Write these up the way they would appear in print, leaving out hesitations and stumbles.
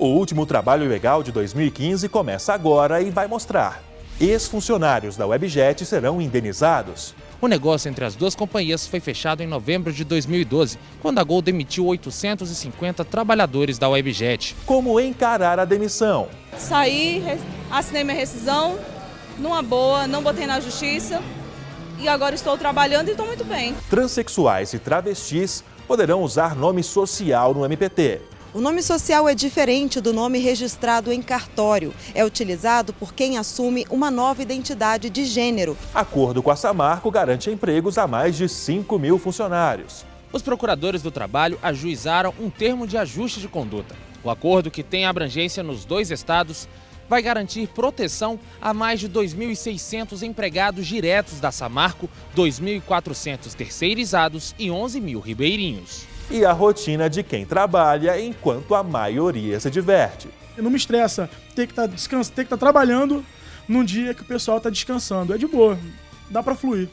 O último trabalho legal de 2015 começa agora e vai mostrar. Ex-funcionários da Webjet serão indenizados. O negócio entre as duas companhias foi fechado em novembro de 2012, quando a Gol demitiu 850 trabalhadores da Webjet. Como encarar a demissão? Saí, assinei minha rescisão, numa boa, não botei na justiça e agora estou trabalhando e estou muito bem. Transsexuais e travestis poderão usar nome social no MPT. O nome social é diferente do nome registrado em cartório. É utilizado por quem assume uma nova identidade de gênero. Acordo com a Samarco garante empregos a mais de 5 mil funcionários. Os procuradores do trabalho ajuizaram um termo de ajuste de conduta. O acordo, que tem abrangência nos 2 estados, vai garantir proteção a mais de 2.600 empregados diretos da Samarco, 2.400 terceirizados e 11 mil ribeirinhos. E a rotina de quem trabalha enquanto a maioria se diverte. Não me estressa ter que estar trabalhando num dia que o pessoal está descansando. É de boa, dá para fluir.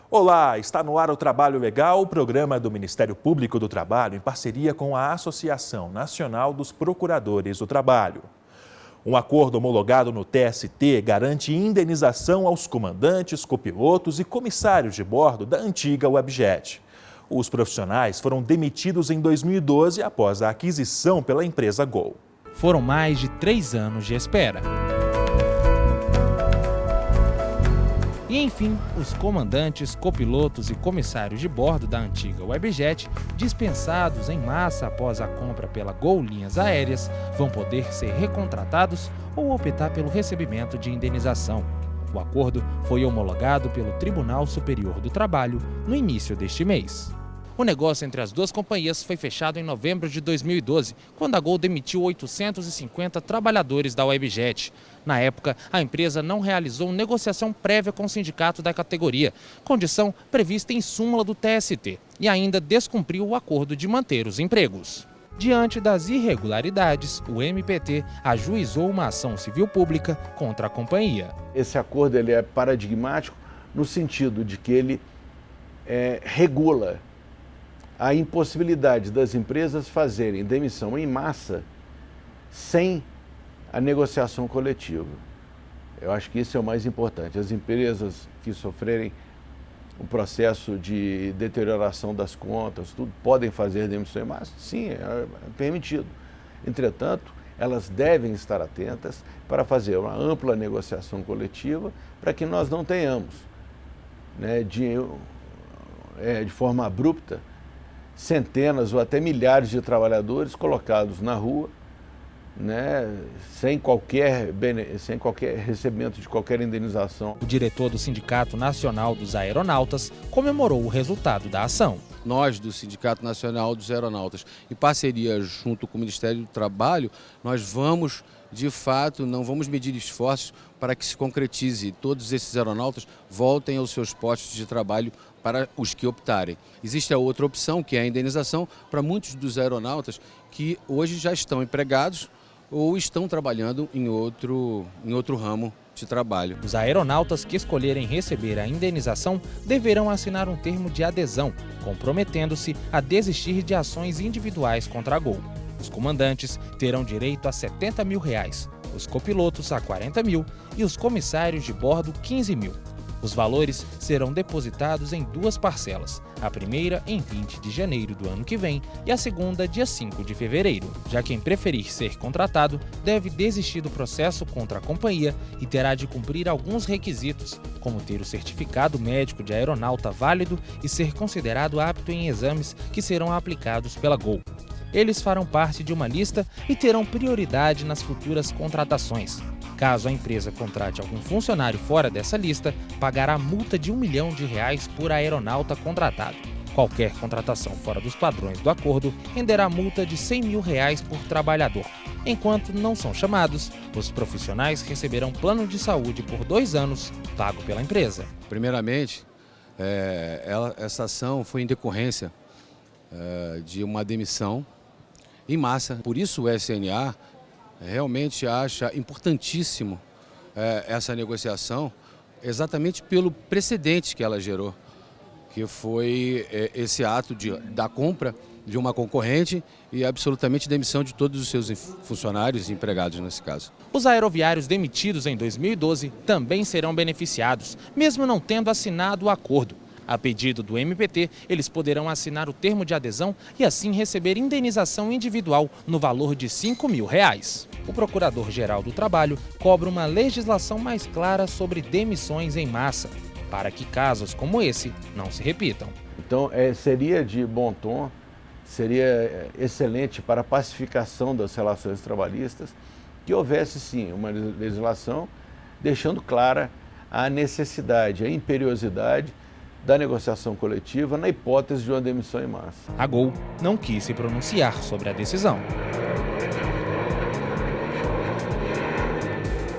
Olá, está no ar o Trabalho Legal, o programa do Ministério Público do Trabalho em parceria com a Associação Nacional dos Procuradores do Trabalho. Um acordo homologado no TST garante indenização aos comandantes, copilotos e comissários de bordo da antiga Webjet. Os profissionais foram demitidos em 2012 após a aquisição pela empresa Gol. Foram mais de 3 anos de espera. E, enfim, os comandantes, copilotos e comissários de bordo da antiga Webjet, dispensados em massa após a compra pela Gol Linhas Aéreas, vão poder ser recontratados ou optar pelo recebimento de indenização. O acordo foi homologado pelo Tribunal Superior do Trabalho no início deste mês. O negócio entre as duas companhias foi fechado em novembro de 2012, quando a Gol demitiu 850 trabalhadores da Webjet. Na época, a empresa não realizou negociação prévia com o sindicato da categoria, condição prevista em súmula do TST, e ainda descumpriu o acordo de manter os empregos. Diante das irregularidades, o MPT ajuizou uma ação civil pública contra a companhia. Esse acordo ele é paradigmático no sentido de que ele regula a impossibilidade das empresas fazerem demissão em massa sem a negociação coletiva. Eu acho que isso é o mais importante. As empresas que sofrerem o processo de deterioração das contas, tudo, podem fazer demissão em massa? Sim, é permitido. Entretanto, elas devem estar atentas para fazer uma ampla negociação coletiva para que nós não tenhamos, de forma abrupta, centenas ou até milhares de trabalhadores colocados na rua, sem qualquer recebimento de qualquer indenização. O diretor do Sindicato Nacional dos Aeronautas comemorou o resultado da ação. Nós, do Sindicato Nacional dos Aeronautas, em parceria junto com o Ministério do Trabalho, nós vamos, de fato, não vamos medir esforços para que se concretize. Todos esses aeronautas voltem aos seus postos de trabalho para os que optarem. Existe a outra opção, que é a indenização para muitos dos aeronautas que hoje já estão empregados ou estão trabalhando em outro ramo de trabalho. Os aeronautas que escolherem receber a indenização deverão assinar um termo de adesão, comprometendo-se a desistir de ações individuais contra a Gol. Os comandantes terão direito a R$70 mil, os copilotos a R$40 mil e os comissários de bordo 15 mil. Os valores serão depositados em 2 parcelas, a primeira em 20 de janeiro do ano que vem e a segunda dia 5 de fevereiro. Já quem preferir ser contratado deve desistir do processo contra a companhia e terá de cumprir alguns requisitos, como ter o certificado médico de aeronauta válido e ser considerado apto em exames que serão aplicados pela Gol. Eles farão parte de uma lista e terão prioridade nas futuras contratações. Caso a empresa contrate algum funcionário fora dessa lista, pagará multa de R$1 milhão por aeronauta contratado. Qualquer contratação fora dos padrões do acordo renderá multa de R$100 mil por trabalhador. Enquanto não são chamados, os profissionais receberão plano de saúde por 2 anos, pago pela empresa. Primeiramente, essa ação foi em decorrência de uma demissão em massa. Por isso o SNA realmente acha importantíssimo essa negociação, exatamente pelo precedente que ela gerou, que foi esse ato da compra de uma concorrente e absolutamente demissão de todos os seus funcionários e empregados nesse caso. Os aeroviários demitidos em 2012 também serão beneficiados, mesmo não tendo assinado o acordo. A pedido do MPT, eles poderão assinar o termo de adesão e assim receber indenização individual no valor de R$ 5.000. O Procurador-Geral do Trabalho cobra uma legislação mais clara sobre demissões em massa, para que casos como esse não se repitam. Então, seria de bom tom, seria excelente para a pacificação das relações trabalhistas que houvesse, sim, uma legislação deixando clara a necessidade, a imperiosidade da negociação coletiva na hipótese de uma demissão em massa. A Gol não quis se pronunciar sobre a decisão.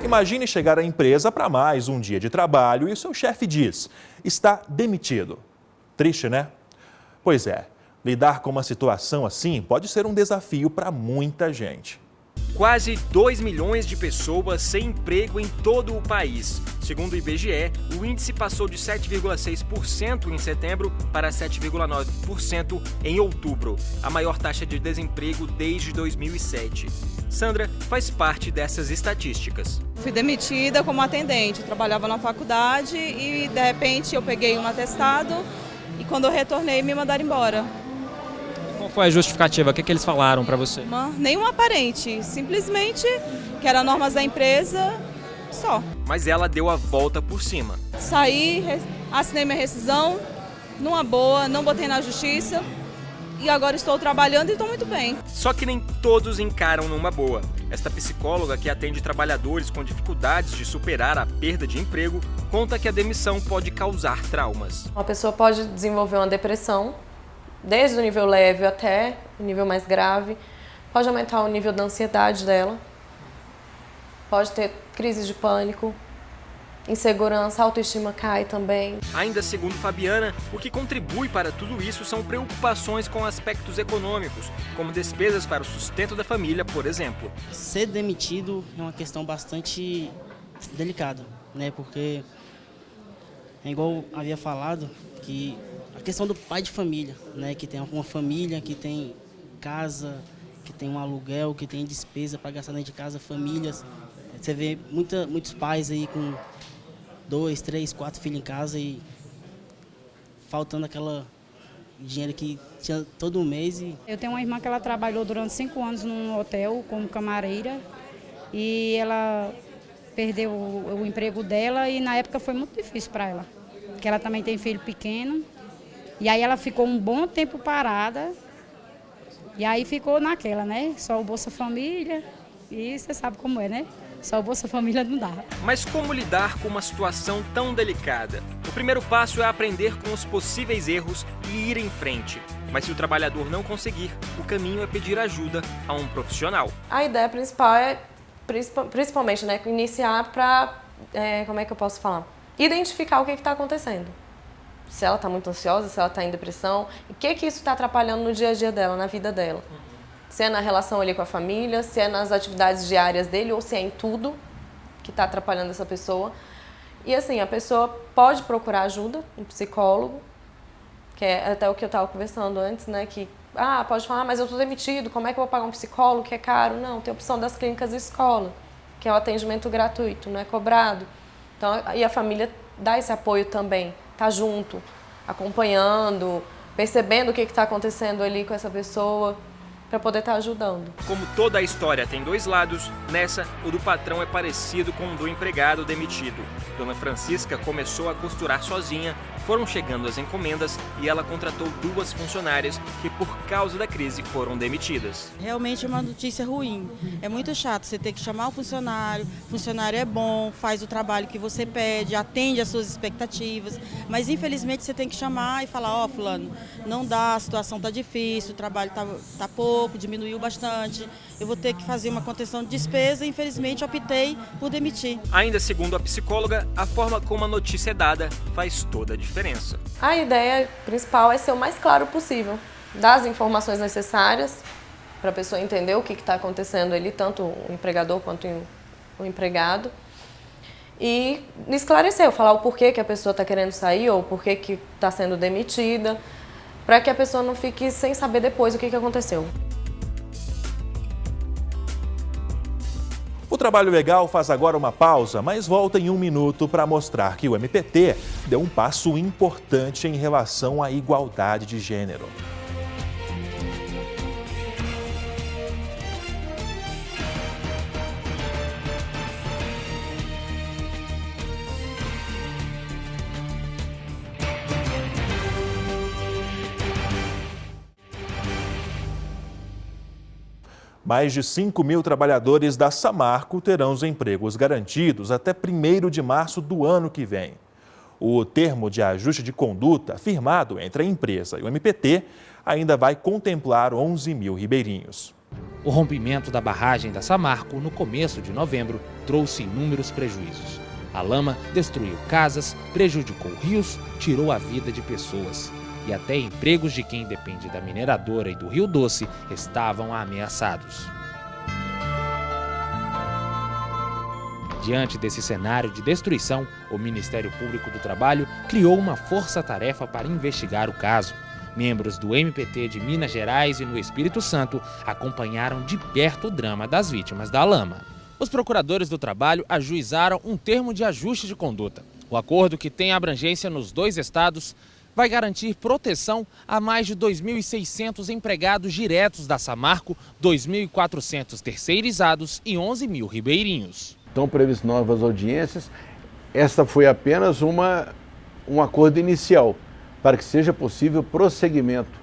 Imagine chegar à empresa para mais um dia de trabalho e o seu chefe diz: está demitido. Triste, né? Pois é, lidar com uma situação assim pode ser um desafio para muita gente. Quase 2 milhões de pessoas sem emprego em todo o país. Segundo o IBGE, o índice passou de 7,6% em setembro para 7,9% em outubro, a maior taxa de desemprego desde 2007. Sandra faz parte dessas estatísticas. Fui demitida como atendente, trabalhava na faculdade e de repente eu peguei um atestado e quando eu retornei me mandaram embora. Qual foi a justificativa? O que eles falaram para você? Nenhuma aparente, simplesmente que eram normas da empresa, só. Mas ela deu a volta por cima. Saí, assinei minha rescisão, numa boa, não botei na justiça e agora estou trabalhando e estou muito bem. Só que nem todos encaram numa boa. Esta psicóloga que atende trabalhadores com dificuldades de superar a perda de emprego conta que a demissão pode causar traumas. Uma pessoa pode desenvolver uma depressão, desde o nível leve até o nível mais grave, pode aumentar o nível da ansiedade dela, pode ter crises de pânico, insegurança, autoestima cai também. Ainda segundo Fabiana, o que contribui para tudo isso são preocupações com aspectos econômicos, como despesas para o sustento da família, por exemplo. Ser demitido é uma questão bastante delicada, né? Porque é igual havia falado, que a questão do pai de família, né? Que tem uma família, que tem casa, que tem um aluguel, que tem despesa para gastar dentro de casa, famílias. Você vê muitos pais aí com 2, 3, 4 filhos em casa e faltando aquela dinheiro que tinha todo mês. Eu tenho uma irmã que ela trabalhou durante 5 anos num hotel como camareira e ela perdeu o emprego dela e na época foi muito difícil para ela, porque ela também tem filho pequeno. E aí ela ficou um bom tempo parada e aí ficou naquela, né? Só o Bolsa Família e você sabe como é, né? Só o Bolsa Família não dá. Mas como lidar com uma situação tão delicada? O primeiro passo é aprender com os possíveis erros e ir em frente. Mas se o trabalhador não conseguir, o caminho é pedir ajuda a um profissional. A ideia principal é, principalmente, né, iniciar para, como é que eu posso falar? Identificar o que está acontecendo. Se ela está muito ansiosa, se ela está em depressão, o que isso está atrapalhando no dia a dia dela, na vida dela. Se é na relação ali com a família, se é nas atividades diárias dele ou se é em tudo que está atrapalhando essa pessoa. E assim, a pessoa pode procurar ajuda, um psicólogo, que é até o que eu estava conversando antes, né? Que, pode falar, mas eu estou demitido, como é que eu vou pagar um psicólogo que é caro? Não, tem a opção das clínicas de escola, que é o atendimento gratuito, não é cobrado. Então, e a família dá esse apoio também, tá junto, acompanhando, percebendo o que está acontecendo ali com essa pessoa, para poder estar ajudando. Como toda a história tem dois lados, nessa, o do patrão é parecido com o do empregado demitido. Dona Francisca começou a costurar sozinha, foram chegando as encomendas e ela contratou 2 funcionárias que, por causa da crise, foram demitidas. Realmente é uma notícia ruim. É muito chato você ter que chamar o funcionário é bom, faz o trabalho que você pede, atende às suas expectativas, mas infelizmente você tem que chamar e falar, fulano, não dá, a situação está difícil, o trabalho tá pouco, diminuiu bastante, eu vou ter que fazer uma contenção de despesa e infelizmente optei por demitir. Ainda segundo a psicóloga, a forma como a notícia é dada faz toda a diferença. A ideia principal é ser o mais claro possível, dar as informações necessárias para a pessoa entender o que está acontecendo ali, tanto o empregador quanto o empregado, e esclarecer, falar o porquê que a pessoa está querendo sair ou o porquê que está sendo demitida. para que a pessoa não fique sem saber depois o que aconteceu. O Trabalho Legal faz agora uma pausa, mas volta em 1 minuto para mostrar que o MPT deu um passo importante em relação à igualdade de gênero. Mais de 5.000 trabalhadores da Samarco terão os empregos garantidos até 1º de março do ano que vem. O termo de ajuste de conduta firmado entre a empresa e o MPT ainda vai contemplar 11.000 ribeirinhos. O rompimento da barragem da Samarco no começo de novembro trouxe inúmeros prejuízos. A lama destruiu casas, prejudicou rios, tirou a vida de pessoas. E até empregos de quem depende da mineradora e do Rio Doce estavam ameaçados. Diante desse cenário de destruição, o Ministério Público do Trabalho criou uma força-tarefa para investigar o caso. Membros do MPT de Minas Gerais e no Espírito Santo acompanharam de perto o drama das vítimas da lama. Os procuradores do trabalho ajuizaram um termo de ajuste de conduta. O acordo, que tem abrangência nos 2 estados, vai garantir proteção a mais de 2.600 empregados diretos da Samarco, 2.400 terceirizados e 11.000 ribeirinhos. Estão previstas novas audiências. Esta foi apenas um acordo inicial para que seja possível prosseguimento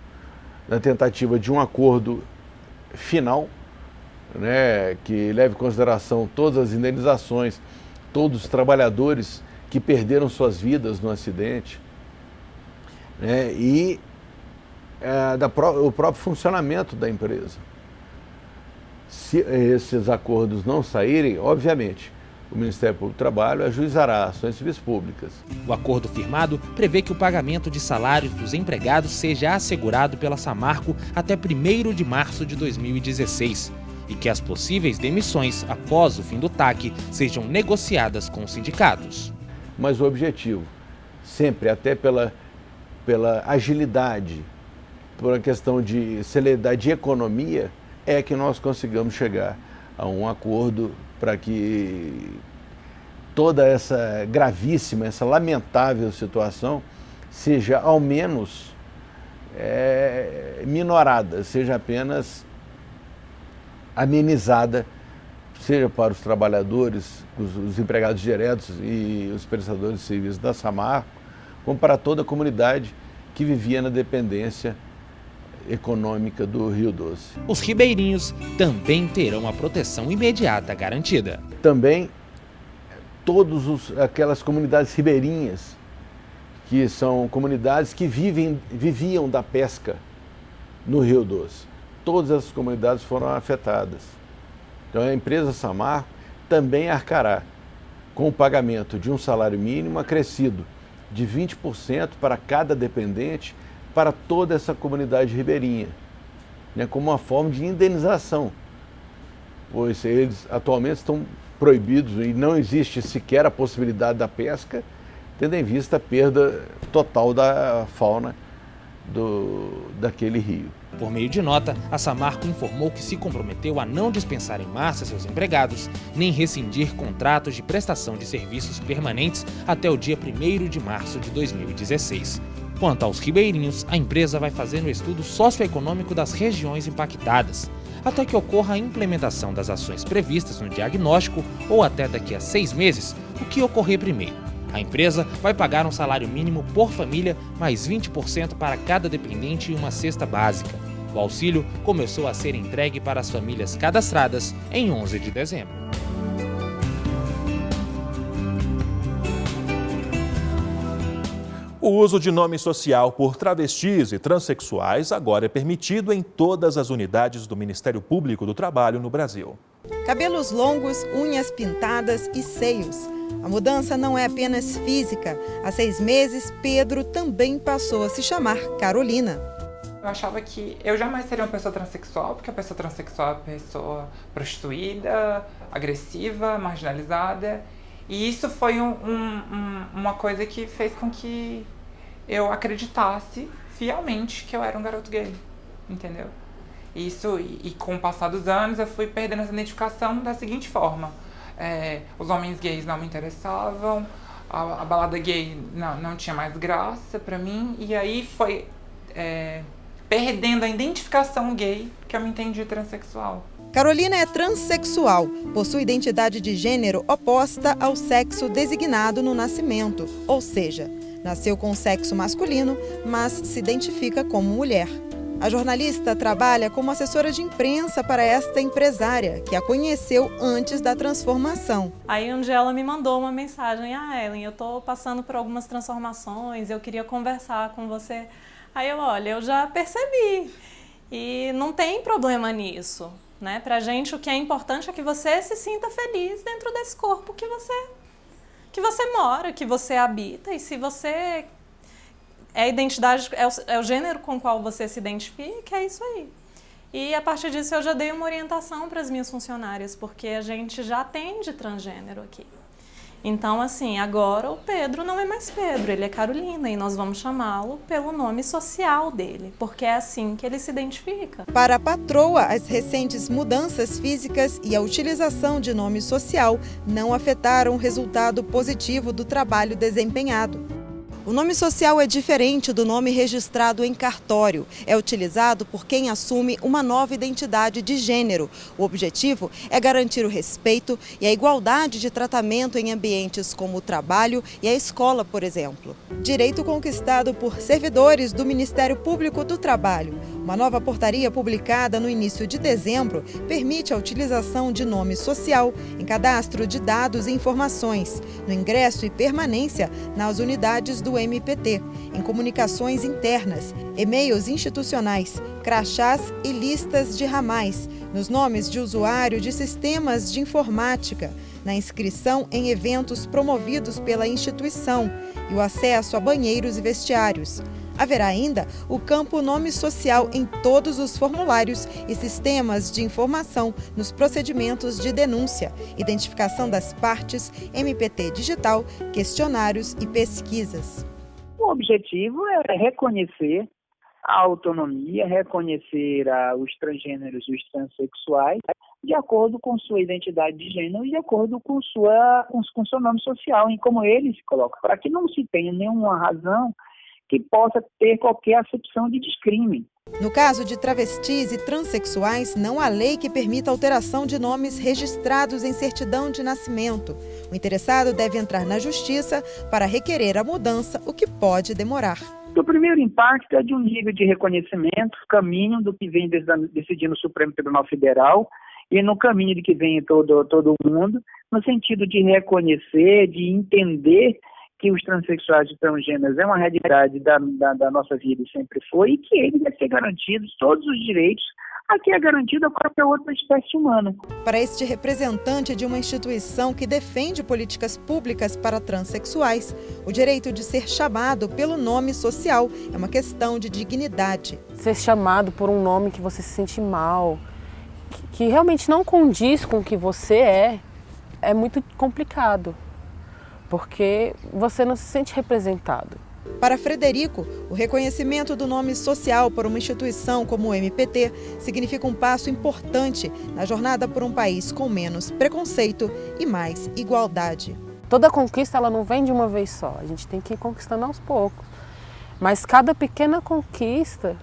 na tentativa de um acordo final, né, que leve em consideração todas as indenizações, todos os trabalhadores que perderam suas vidas no acidente, e o próprio funcionamento da empresa. Se esses acordos não saírem, obviamente, o Ministério Público do Trabalho ajuizará ações civis públicas. O acordo firmado prevê que o pagamento de salários dos empregados seja assegurado pela Samarco até 1º de março de 2016 e que as possíveis demissões após o fim do TAC sejam negociadas com os sindicatos. Mas o objetivo, sempre até pela agilidade, por uma questão de celeridade de economia, é que nós consigamos chegar a um acordo para que toda essa gravíssima, essa lamentável situação seja ao menos minorada, seja apenas amenizada, seja para os trabalhadores, os empregados diretos e os prestadores de serviços da Samarco, como para toda a comunidade que vivia na dependência econômica do Rio Doce. Os ribeirinhos também terão a proteção imediata garantida. Também aquelas comunidades ribeirinhas, que são comunidades que viviam da pesca no Rio Doce. Todas as comunidades foram afetadas. Então a empresa Samarco também arcará com o pagamento de um salário mínimo acrescido de 20% para cada dependente para toda essa comunidade ribeirinha, como uma forma de indenização, pois eles atualmente estão proibidos e não existe sequer a possibilidade da pesca, tendo em vista a perda total da fauna daquele rio. Por meio de nota, a Samarco informou que se comprometeu a não dispensar em massa seus empregados, nem rescindir contratos de prestação de serviços permanentes até o dia 1º de março de 2016. Quanto aos ribeirinhos, a empresa vai fazer um estudo socioeconômico das regiões impactadas, até que ocorra a implementação das ações previstas no diagnóstico ou até daqui a 6 meses, o que ocorrer primeiro. A empresa vai pagar um salário mínimo por família, mais 20% para cada dependente e uma cesta básica. O auxílio começou a ser entregue para as famílias cadastradas em 11 de dezembro. O uso de nome social por travestis e transexuais agora é permitido em todas as unidades do Ministério Público do Trabalho no Brasil. Cabelos longos, unhas pintadas e seios. A mudança não é apenas física. Há 6 meses, Pedro também passou a se chamar Carolina. Eu achava que eu jamais seria uma pessoa transexual, porque a pessoa transexual é uma pessoa prostituída, agressiva, marginalizada. E isso foi uma coisa que fez com que eu acreditasse fielmente que eu era um garoto gay, entendeu? Isso, e com o passar dos anos, eu fui perdendo essa identificação da seguinte forma. Os homens gays não me interessavam, a balada gay não tinha mais graça pra mim, e aí foi perdendo a identificação gay que eu me entendi transexual. Carolina é transexual, possui identidade de gênero oposta ao sexo designado no nascimento, ou seja, nasceu com o sexo masculino, mas se identifica como mulher. A jornalista trabalha como assessora de imprensa para esta empresária, que a conheceu antes da transformação. Aí um dia ela me mandou uma mensagem: Ellen, eu estou passando por algumas transformações, eu queria conversar com você. Aí olha, eu já percebi e não tem problema nisso. Né? Pra gente o que é importante é que você se sinta feliz dentro desse corpo que você mora, que você habita, e se você é a identidade, é o gênero com o qual você se identifica, é isso aí. E a partir disso eu já dei uma orientação para as minhas funcionárias, porque a gente já atende transgênero aqui. Então, assim, agora o Pedro não é mais Pedro, ele é Carolina, e nós vamos chamá-lo pelo nome social dele, porque é assim que ele se identifica. Para a patroa, as recentes mudanças físicas e a utilização de nome social não afetaram o resultado positivo do trabalho desempenhado. O nome social é diferente do nome registrado em cartório. É utilizado por quem assume uma nova identidade de gênero. O objetivo é garantir o respeito e a igualdade de tratamento em ambientes como o trabalho e a escola, por exemplo. Direito conquistado por servidores do Ministério Público do Trabalho. Uma nova portaria publicada no início de dezembro permite a utilização de nome social em cadastro de dados e informações, no ingresso e permanência nas unidades do MPT, em comunicações internas, e-mails institucionais, crachás e listas de ramais, nos nomes de usuário de sistemas de informática, na inscrição em eventos promovidos pela instituição e o acesso a banheiros e vestiários. Haverá ainda o campo nome social em todos os formulários e sistemas de informação nos procedimentos de denúncia, identificação das partes, MPT digital, questionários e pesquisas. O objetivo é reconhecer a autonomia, reconhecer os transgêneros e os transexuais de acordo com sua identidade de gênero e de acordo com seu nome social, em como ele se coloca, para que não se tenha nenhuma razão que possa ter qualquer acepção de descrime. No caso de travestis e transexuais, não há lei que permita alteração de nomes registrados em certidão de nascimento. O interessado deve entrar na justiça para requerer a mudança, o que pode demorar. O primeiro impacto é de um nível de reconhecimento, caminho do que vem decidindo o Supremo Tribunal Federal e no caminho de que vem todo mundo, no sentido de reconhecer, de entender que os transexuais e transgêneros é uma realidade da nossa vida e sempre foi, e que ele deve ter garantidos todos os direitos a que é garantido a qualquer outra espécie humana. Para este representante de uma instituição que defende políticas públicas para transexuais, o direito de ser chamado pelo nome social é uma questão de dignidade. Ser chamado por um nome que você se sente mal, que realmente não condiz com o que você é muito complicado, porque você não se sente representado. Para Frederico, o reconhecimento do nome social por uma instituição como o MPT significa um passo importante na jornada por um país com menos preconceito e mais igualdade. Toda conquista ela não vem de uma vez só, a gente tem que ir conquistando aos poucos. Mas cada pequena conquista,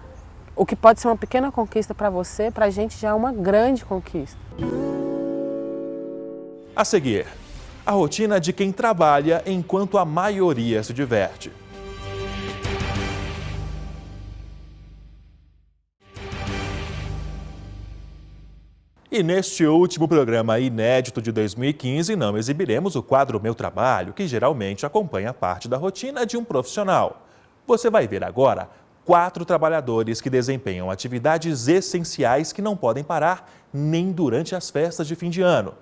o que pode ser uma pequena conquista para você, para a gente já é uma grande conquista. A seguir, a rotina de quem trabalha enquanto a maioria se diverte. E neste último programa inédito de 2015, não exibiremos o quadro Meu Trabalho, que geralmente acompanha parte da rotina de um profissional. Você vai ver agora 4 trabalhadores que desempenham atividades essenciais que não podem parar nem durante as festas de fim de ano.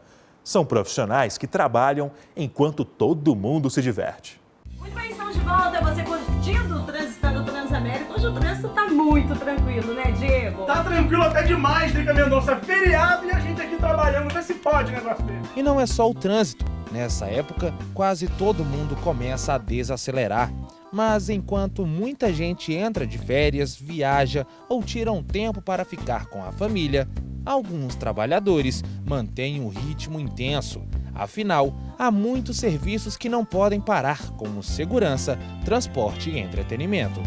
São profissionais que trabalham enquanto todo mundo se diverte. Muito bem, estamos de volta. Você curtindo o trânsito do Transamérica? Hoje o trânsito tá muito tranquilo, né, Diego? Tá tranquilo até demais, Drica Mendonça. Feriado e a gente aqui trabalhando. Vê se pode negócio dele. E não é só o trânsito. Nessa época, quase todo mundo começa a desacelerar. Mas enquanto muita gente entra de férias, viaja ou tira um tempo para ficar com a família, alguns trabalhadores mantêm um ritmo intenso. Afinal, há muitos serviços que não podem parar, como segurança, transporte e entretenimento.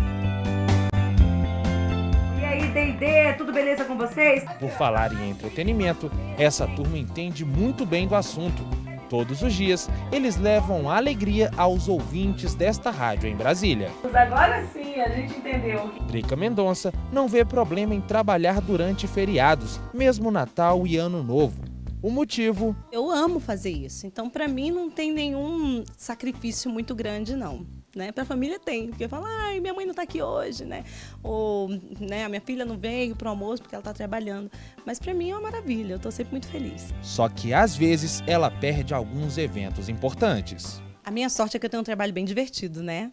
E aí, D&D, tudo beleza com vocês? Por falar em entretenimento, essa turma entende muito bem do assunto. Todos os dias, eles levam alegria aos ouvintes desta rádio em Brasília. Agora sim, a gente entendeu. Drica Mendonça não vê problema em trabalhar durante feriados, mesmo Natal e Ano Novo. O motivo? Eu amo fazer isso, então para mim não tem nenhum sacrifício muito grande não. Né? Para a família tem, porque fala, ai, minha mãe não está aqui hoje, né? Ou, né, a minha filha não veio para o almoço porque ela está trabalhando. Mas para mim é uma maravilha, eu estou sempre muito feliz. Só que às vezes ela perde alguns eventos importantes. A minha sorte é que eu tenho um trabalho bem divertido, né?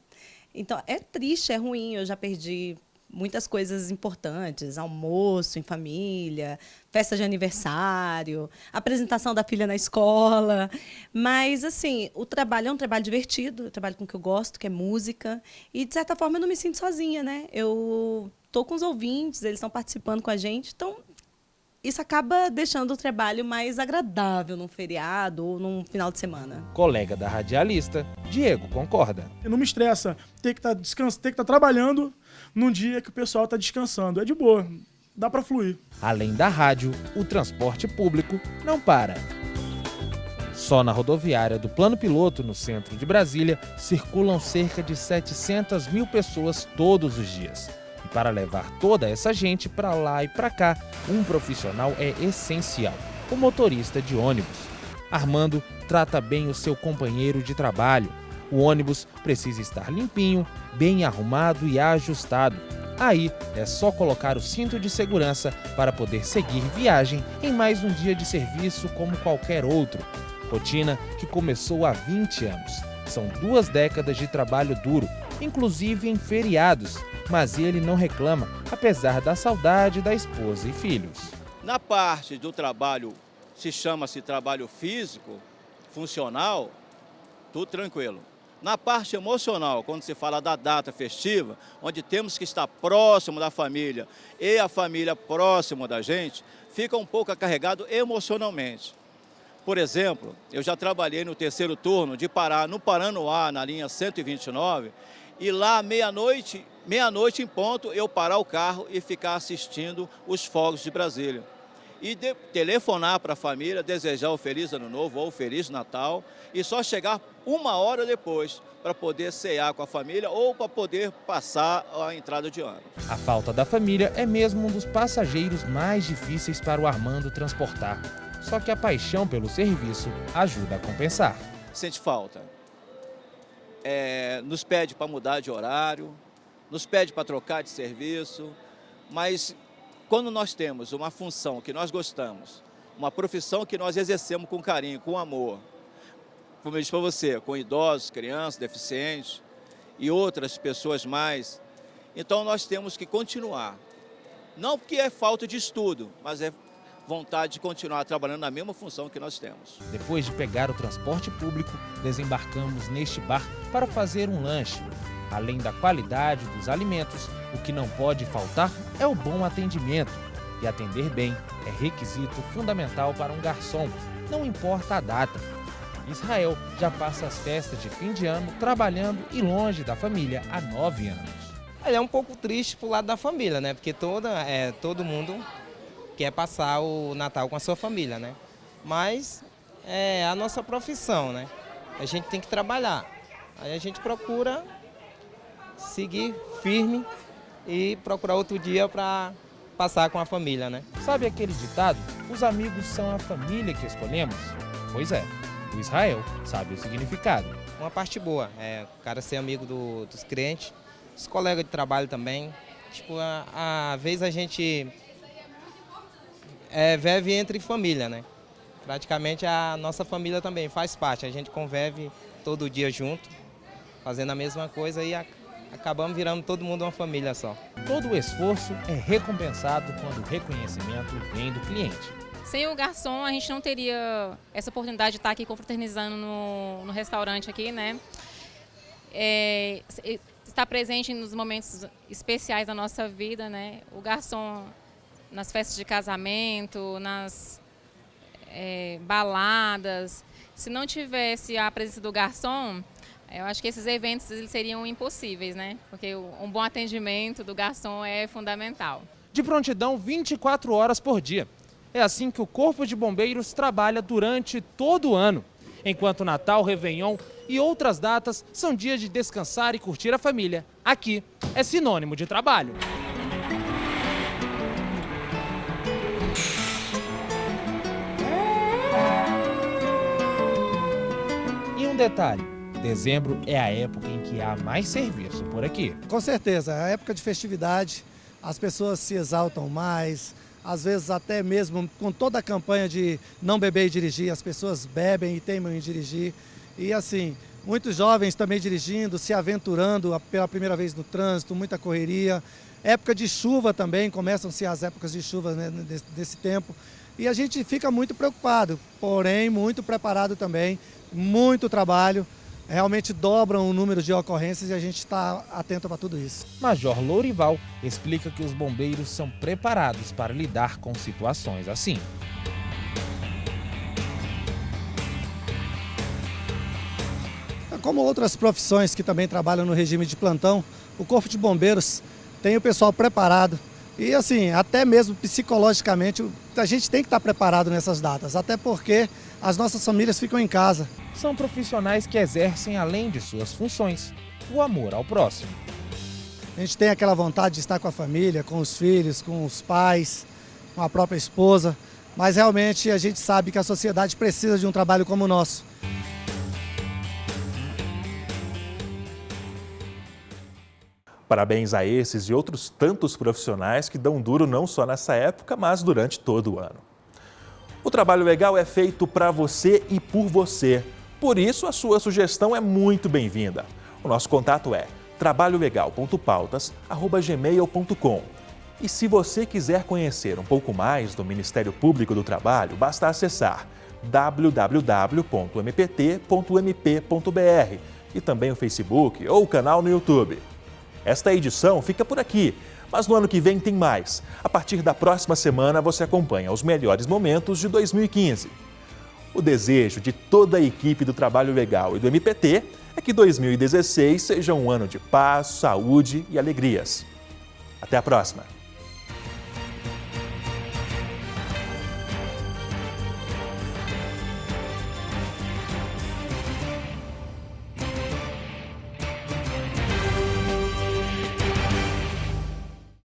Então é triste, é ruim, eu já perdi muitas coisas importantes, almoço em família, festa de aniversário, apresentação da filha na escola. Mas, assim, o trabalho é um trabalho divertido, eu trabalho com o que eu gosto, que é música. E, de certa forma, eu não me sinto sozinha, né? Eu estou com os ouvintes, eles estão participando com a gente. Então, isso acaba deixando o trabalho mais agradável num feriado ou num final de semana. Colega da radialista, Diego concorda. Não me estressa ter que estar trabalhando num dia que o pessoal está descansando. É de boa, dá para fluir. Além da rádio, o transporte público não para. Só na rodoviária do Plano Piloto, no centro de Brasília, circulam cerca de 700 mil pessoas todos os dias. E para levar toda essa gente para lá e para cá, um profissional é essencial: o motorista de ônibus. Armando trata bem o seu companheiro de trabalho. O ônibus precisa estar limpinho, bem arrumado e ajustado. Aí é só colocar o cinto de segurança para poder seguir viagem em mais um dia de serviço como qualquer outro. Rotina que começou há 20 anos. São 2 décadas de trabalho duro, inclusive em feriados. Mas ele não reclama, apesar da saudade da esposa e filhos. Na parte do trabalho, chama-se trabalho físico, funcional, tudo tranquilo. Na parte emocional, quando se fala da data festiva, onde temos que estar próximo da família e a família próximo da gente, fica um pouco acarregado emocionalmente. Por exemplo, eu já trabalhei no 3º turno de Pará, no Paranoá, na linha 129, e lá meia-noite em ponto, eu parar o carro e ficar assistindo os fogos de Brasília. E telefonar para a família, desejar o Feliz Ano Novo ou o Feliz Natal, e só chegar 1 hora depois para poder cear com a família ou para poder passar a entrada de ano. A falta da família é mesmo um dos passageiros mais difíceis para o Armando transportar. Só que a paixão pelo serviço ajuda a compensar. Sente falta. Nos pede para mudar de horário, nos pede para trocar de serviço, mas quando nós temos uma função que nós gostamos, uma profissão que nós exercemos com carinho, com amor, como eu disse para você, com idosos, crianças, deficientes e outras pessoas mais, então nós temos que continuar. Não porque é falta de estudo, mas é vontade de continuar trabalhando na mesma função que nós temos. Depois de pegar o transporte público, desembarcamos neste bar para fazer um lanche. Além da qualidade dos alimentos, o que não pode faltar é o bom atendimento. E atender bem é requisito fundamental para um garçom, não importa a data. Israel já passa as festas de fim de ano trabalhando e longe da família há 9 anos. É um pouco triste pro lado da família, né? Porque todo mundo quer passar o Natal com a sua família, né? Mas é a nossa profissão, né? A gente tem que trabalhar. Aí a gente procura seguir firme e procurar outro dia para passar com a família, né? Sabe aquele ditado? Os amigos são a família que escolhemos? Pois é, o Israel sabe o significado. Uma parte boa, o cara ser amigo dos clientes, os colegas de trabalho também. Tipo, às vezes a gente vive entre família, né? Praticamente a nossa família também faz parte, a gente convive todo dia junto, fazendo a mesma coisa e acabamos virando todo mundo uma família só. Todo o esforço é recompensado quando o reconhecimento vem do cliente. Sem o garçom, a gente não teria essa oportunidade de estar aqui confraternizando no restaurante aqui, né? estar presente nos momentos especiais da nossa vida, né? O garçom nas festas de casamento, nas baladas. Se não tivesse a presença do garçom, eu acho que esses eventos eles seriam impossíveis, né? Porque um bom atendimento do garçom é fundamental. De prontidão 24 horas por dia. É assim que o Corpo de Bombeiros trabalha durante todo o ano. Enquanto Natal, Réveillon e outras datas são dias de descansar e curtir a família. Aqui é sinônimo de trabalho. E um detalhe, dezembro é a época em que há mais serviço por aqui. Com certeza, é a época de festividade, as pessoas se exaltam mais, às vezes até mesmo com toda a campanha de não beber e dirigir, as pessoas bebem e teimam em dirigir. E assim, muitos jovens também dirigindo, se aventurando pela primeira vez no trânsito, muita correria. Época de chuva também, começam-se as épocas de chuva, né, desse tempo. E a gente fica muito preocupado, porém muito preparado também, muito trabalho. Realmente dobram o número de ocorrências e a gente está atento para tudo isso. Major Lourival explica que os bombeiros são preparados para lidar com situações assim. Como outras profissões que também trabalham no regime de plantão, o Corpo de Bombeiros tem o pessoal preparado. E assim, até mesmo psicologicamente, a gente tem que estar preparado nessas datas, até porque as nossas famílias ficam em casa. São profissionais que exercem, além de suas funções, o amor ao próximo. A gente tem aquela vontade de estar com a família, com os filhos, com os pais, com a própria esposa, mas realmente a gente sabe que a sociedade precisa de um trabalho como o nosso. Parabéns a esses e outros tantos profissionais que dão duro não só nessa época, mas durante todo o ano. O Trabalho Legal é feito para você e por você. Por isso, a sua sugestão é muito bem-vinda. O nosso contato é trabalholegal.pautas@gmail.com. E se você quiser conhecer um pouco mais do Ministério Público do Trabalho, basta acessar www.mpt.mp.br e também o Facebook ou o canal no YouTube. Esta edição fica por aqui, mas no ano que vem tem mais. A partir da próxima semana você acompanha os melhores momentos de 2015. O desejo de toda a equipe do Trabalho Legal e do MPT é que 2016 seja um ano de paz, saúde e alegrias. Até a próxima!